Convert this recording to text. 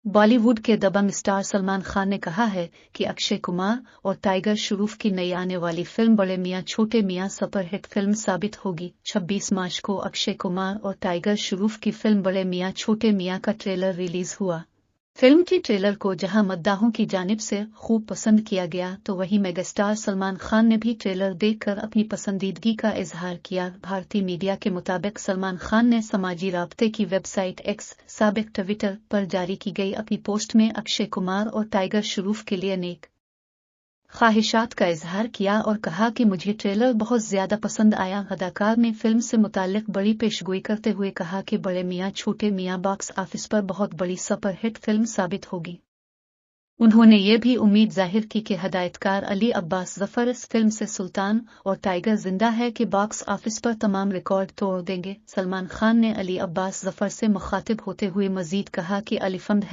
बॉलीवुड के दबंग स्टार सलमान खान ने कहा है कि अक्षय कुमार और टाइगर श्रॉफ की नई आने वाली फिल्म बड़े मियां छोटे मियां सुपरहिट फिल्म साबित होगी। 26 मार्च को अक्षय कुमार और टाइगर श्रॉफ की फिल्म बड़े मियां छोटे मियां का ट्रेलर रिलीज हुआ। फिल्म के ट्रेलर को जहां मद्दाहों की जानिब से खूब पसंद किया गया, तो वहीं मेगास्टार सलमान खान ने भी ट्रेलर देखकर अपनी पसंदीदगी का इजहार किया। भारतीय मीडिया के मुताबिक सलमान खान ने समाजी राब्ते की वेबसाइट एक्स साबिक ट्विटर पर जारी की गई अपनी पोस्ट में अक्षय कुमार और टाइगर श्रॉफ के लिए नेक ख्वाहिशात का इजहार किया और कहा कि मुझे ट्रेलर बहुत ज्यादा पसंद आया। अदाकार ने फिल्म से मुताल्लिक बड़ी पेशगोई करते हुए कहा कि बड़े मियां छोटे मियां बॉक्स ऑफिस पर बहुत बड़ी सुपरहिट फिल्म साबित होगी। उन्होंने ये भी उम्मीद जाहिर की कि हिदायतकार अली अब्बास जफर इस फिल्म से सुल्तान और टाइगर जिंदा है कि बॉक्स ऑफिस पर तमाम रिकॉर्ड तोड़ देंगे। सलमान खान ने अली अब्बास जफर से मुखातिब होते हुए मजीद कहा कि अली फंड है